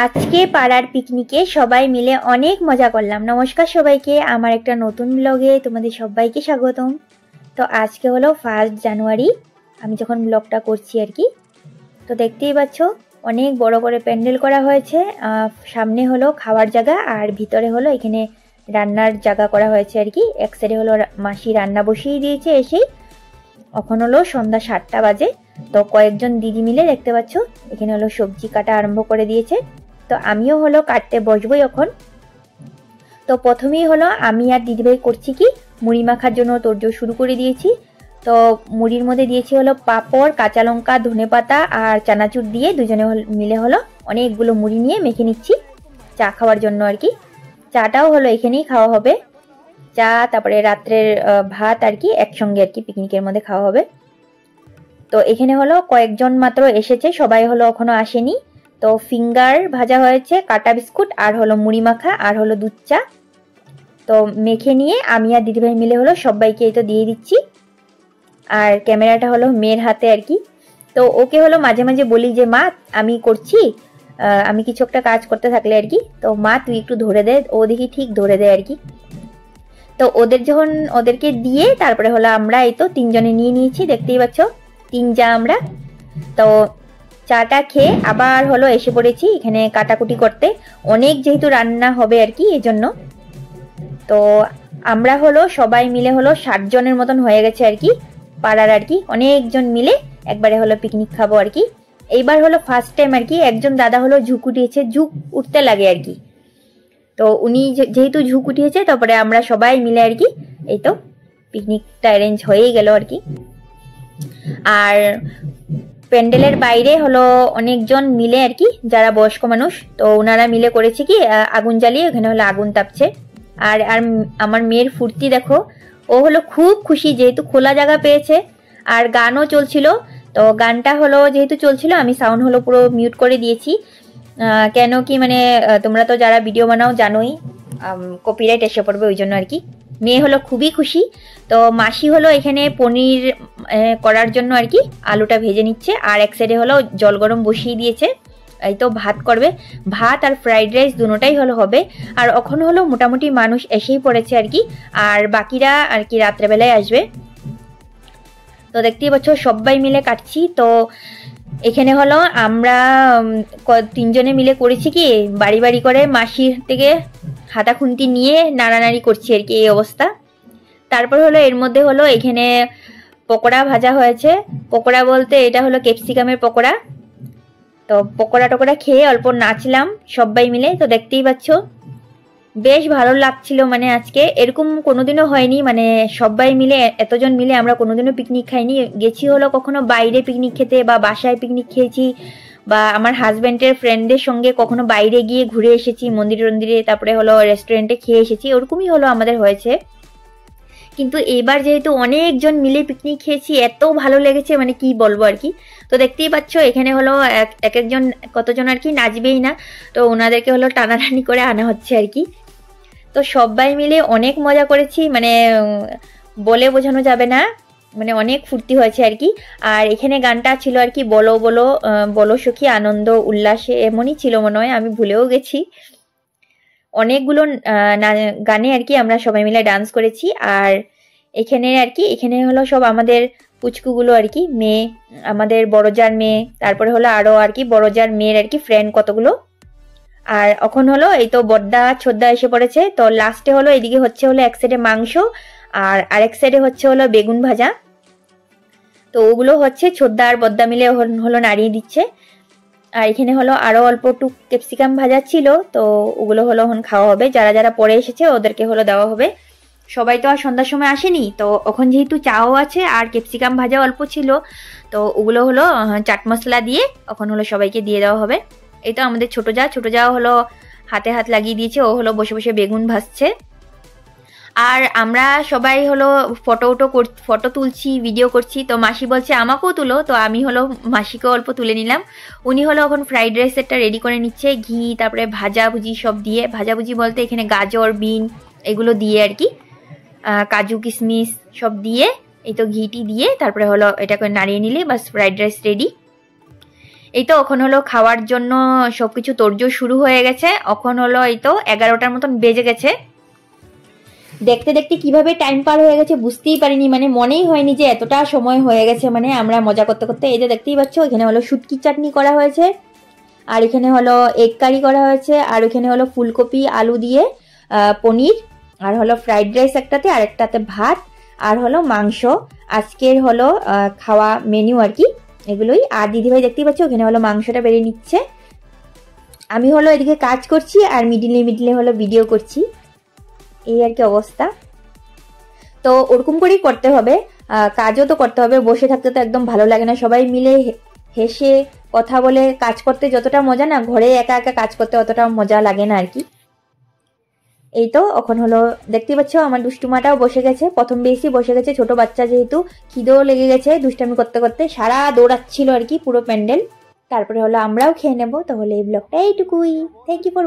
আজকে পাড়ার পিকনিকে সবাই মিলে অনেক মজা করলাম। নমস্কার সবাইকে, আমার একটা নতুন ব্লগে তোমাদের সবাইকে স্বাগতম। তো আজকে হলো 1 জানুয়ারি, আমি যখন ব্লগটা করছি আর কি। তো দেখতেই পাচ্ছ অনেক বড় করে প্যান্ডেল করা হয়েছে। সামনে হলো খাওয়ার জায়গা আর ভিতরে হলো এখানে রান্নার জায়গা করা হয়েছে আর কি। এক সাইডে হলো মাসি রান্না বসিয়ে দিয়েছে এসেই। এখন হলো সন্ধ্যা 7টা বাজে। তো কয়েকজন দিদি মিলে দেখতে পাচ্ছ এখানে হলো সবজি কাটা আরম্ভ করে দিয়েছে। তো আমিও হলো কাটতে বসবোই এখন। তো প্রথমেই হলো আমি আর দিদিভাই করছি কি মুড়ি মাখার জন্য তোড়জোড় শুরু করে দিয়েছি। তো মুড়ির মধ্যে দিয়েছি হলো পাঁপড়, কাঁচা লঙ্কা, ধনেপাতা আর চানাচুর দিয়ে দুজনে মিলে হলো অনেকগুলো মুড়ি নিয়ে মেখে নিচ্ছি চা খাওয়ার জন্য আর কি। চাটাও হলো এখানেই খাওয়া হবে, চা তারপরে রাত্রের ভাত আর কি একসঙ্গে আর কি পিকনিকের মধ্যে খাওয়া হবে। তো এখানে হলো কয়েকজন মাত্র এসেছে, সবাই হলো এখনো আসেনি। তো ফিঙ্গার ভাজা হয়েছে, কাটা বিস্কুট আর হলো মুড়ি মাখা আর হলো দুধ চা। তো মেখে নিয়ে আমি আর দিদিভাই মিলে হলো সবাইকে এই তো দিয়ে দিচ্ছি। আর ক্যামেরাটা হলো মেয়ের হাতে আর কি। তো ওকে হলো মাঝে মাঝে বলি যে মা আমি করছি, আমি কিছু একটা কাজ করতে থাকলে আর কি, তো মা তুই একটু ধরে দে। ও দেখি ঠিক ধরে দেয় আর কি। তো ওদেরকে দিয়ে তারপরে হলো আমরা এই তো 3 জনে নিয়ে নিয়েছি, দেখতেই পাচ্ছ 3 যা আমরা। তো চাটা খেয়ে আবার হলো এসে পড়েছি এখানে কাটাকুটি করতে, অনেক যেহেতু রান্না হবে আর কি এই জন্য। তো আমরা হলো সবাই মিলে হলো 60 জনের মতন হয়ে গেছে আর কি, পাড়ার আর কি অনেকজন মিলে একবারে হলো পিকনিক খাবো আর কি। এইবার হলো ফার্স্ট টাইম আর কি একজন দাদা হলো ঝুঁক উঠিয়েছে, ঝুঁক উঠতে লাগে আর কি। তো উনি যেহেতু ঝুঁক উঠিয়েছে তারপরে আমরা সবাই মিলে আর কি এই তো পিকনিকটা অ্যারেঞ্জ হয়েই গেল আর কি। আর প্যান্ডেলের বাইরে হলো অনেকজন মিলে আর কি যারা বয়স্ক মানুষ, তো ওনারা মিলে করেছে কি আগুন জ্বালিয়ে ওখানে হলো আগুন তাপছে। আর আর আমার মেয়ের ফুর্তি দেখো, ও হলো খুব খুশি যেহেতু খোলা জায়গা পেয়েছে। আর গানও চলছিল, তো গানটা হলো যেহেতু চলছিল আমি সাউন্ড হলো পুরো মিউট করে দিয়েছি। কেন কি মানে তোমরা তো যারা ভিডিও বানাও জানোই কপিরাইট এসে পড়বে ওই জন্য আর কি। মেয়ে হলো খুবই খুশি। তো মাসি হলো এখানে পনির করার জন্য আর কি আলুটা ভেজে নিচ্ছে, আর এক সাইডে হলো জল গরম বসিয়ে দিয়েছে। এই তো ভাত করবে, ভাত আর ফ্রাইড রাইস দুটোটাই হলো হবে। আর এখন হলো মোটামুটি মানুষ এসেই পড়েছে আর কি, আর বাকিরা আর কি রাত্রেবেলায় আসবে। তো দেখতেই পাচ্ছ সবাই মিলে কাটছি। তো এখানে হলো আমরা 3 জনে মিলে করেছি কি বাড়ি বাড়ি করে মাসির থেকে হাতা খুন্তি নিয়ে নাড়ানাড়ি করছি আর কি, এই অবস্থা। তারপর হলো এর মধ্যে হলো এখানে পকোড়া ভাজা হয়েছে। পকোড়া বলতে এটা হলো ক্যাপসিকামের পকোড়া। তো পকোড়া টকোড়া খেয়ে অল্প নাচলাম সবাই মিলে। তো দেখতেই পাচ্ছ বেশ ভালো লাগছিল, মানে আজকে এরকম কোনোদিনও হয়নি, মানে সবাই মিলে এতজন মিলে আমরা কোনোদিনও পিকনিক খাইনি। গেছি হলো কখনো বাইরে পিকনিক খেতে বা বাসায় পিকনিক খেয়েছি, বা আমার হাজব্যান্ডের ফ্রেন্ডদের সঙ্গে কখনো বাইরে গিয়ে ঘুরে এসেছি মন্দিরে টন্দিরে, তারপরে হলো রেস্টুরেন্টে খেয়ে এসেছি, ওরকমই হলো আমাদের হয়েছে। কিন্তু এবার যেহেতু অনেকজন মিলে পিকনিক খেয়েছি এত ভালো লেগেছে মানে কি বলবো আর কি। তো দেখতেই পাচ্ছ এখানে হলো এক একজন কতজন আর কি নাচবেই না, তো ওনাদেরকে হলো টানাটানি করে আনা হচ্ছে আর কি। তো সবাই মিলে অনেক মজা করেছি, মানে বলে বোঝানো যাবে না, মানে অনেক ফুর্তি হয়েছে আর কি। আর এখানে গানটা ছিল আর কি বলো বলো বলো সখী আনন্দ উল্লাসে, এমনই ছিল মনে হয়, আমি ভুলেও গেছি। অনেকগুলো গানে আর কি আমরা সবাই মিলে ডান্স করেছি। আর এখানে আর কি এখানে হলো সব আমাদের পুচকুগুলো আর কি, মেয়ে আমাদের বড়জার মেয়ে, তারপরে হলো আরো আর কি বড়জার মেয়ের আর কি ফ্রেন্ড কতগুলো। আর এখন হলো এই তো বদ্দা ছোদ্দা এসে পড়েছে। তো লাস্টে হলো এদিকে হচ্ছে হলো এক সাইডে মাংস আর আরেক সাইডে হচ্ছে হলো বেগুন ভাজা। তো ওগুলো হচ্ছে ছোদ্দা আর বদ্দা মিলে হলো নাড়িয়ে দিচ্ছে। আর এখানে হলো আরো অল্প টুক ক্যাপসিকাম ভাজা ছিল, তো ওগুলো হলো এখন খাওয়া হবে। যারা যারা পরে এসেছে ওদেরকে হলো দেওয়া হবে। সবাই তো আর সন্ধ্যার সময় আসেনি, তো এখন যেহেতু চাও আছে আর ক্যাপসিকাম ভাজা অল্প ছিল, তো ওগুলো হলো চাট মশলা দিয়ে এখন হলো সবাইকে দিয়ে দেওয়া হবে। এই তো আমাদের ছোট যা হলো হাতে হাত লাগিয়ে দিয়েছে, ও হলো বসে বসে বেগুন ভাজছে। আর আমরা সবাই হলো ফটো তুলছি, ভিডিও করছি। তো মাসি বলছে আমাকেও তুলো, তো আমি হলো মাসিকেও অল্প তুলে নিলাম। উনি হলো এখন ফ্রাইড রাইসেরটা রেডি করে নিচ্ছে, ঘি তারপরে ভাজাভুজি সব দিয়ে, ভাজাভুজি বলতে এখানে গাজর বিন এগুলো দিয়ে আর কি, কাজু কিশমিশ সব দিয়ে এই তো ঘিটি দিয়ে তারপরে হলো এটাকে নাড়িয়ে নিলে বাস ফ্রাইড রাইস রেডি। এই তো এখন হলো খাওয়ার জন্য সবকিছু তোড়জোড় শুরু হয়ে গেছে। এখন হলো এই তো 11টার মতন বেজে গেছে। দেখতে দেখতে কিভাবে টাইম পার হয়ে গেছে বুঝতেই পারিনি, মানে মনেই হয়নি যে এতটা সময় হয়ে গেছে। মানে আমরা মজা করতে করতে, এই যে দেখতেই পাচ্ছ এখানে হলো শুটকি চাটনি করা হয়েছে, আর এখানে হলো এগ কারি করা হয়েছে, আর এখানে হলো ফুলকপি আলু দিয়ে পনির, আর হলো ফ্রাইড রাইস একটাতে, আর একটাতে ভাত, আর হলো মাংস। আজকের হলো খাওয়া মেনু আর কি এগুলোই। আর দিদিভাই দেখতেই পাচ্ছ ওখানে হলো মাংসটা বেড়ে নিচ্ছে, আমি হলো এদিকে কাজ করছি আর মিডিলে মিডিলে হলো ভিডিও করছি, এই আর কি অবস্থা। তো ওরকম করেই করতে হবে, কাজও তো করতে হবে, বসে থাকতে তো একদম ভালো লাগে না। সবাই মিলে হেসে কথা বলে কাজ করতে যতটা মজা না, ঘরে একা একা কাজ করতে অতটা মজা লাগে না আর কি। এই তো এখন হলো দেখতেই পাচ্ছ আমার দুষ্টুমাটাও বসে গেছে, প্রথম বেশি বসে গেছে, ছোট বাচ্চা যেহেতু খিদেও লেগে গেছে, দুষ্টামি করতে করতে সারা দৌড়াচ্ছিল আর কি পুরো প্যান্ডেল। তারপরে হলো আমরাও খেয়ে নেবো। তাহলে এই ব্লগটা এইটুকুই। Thank you for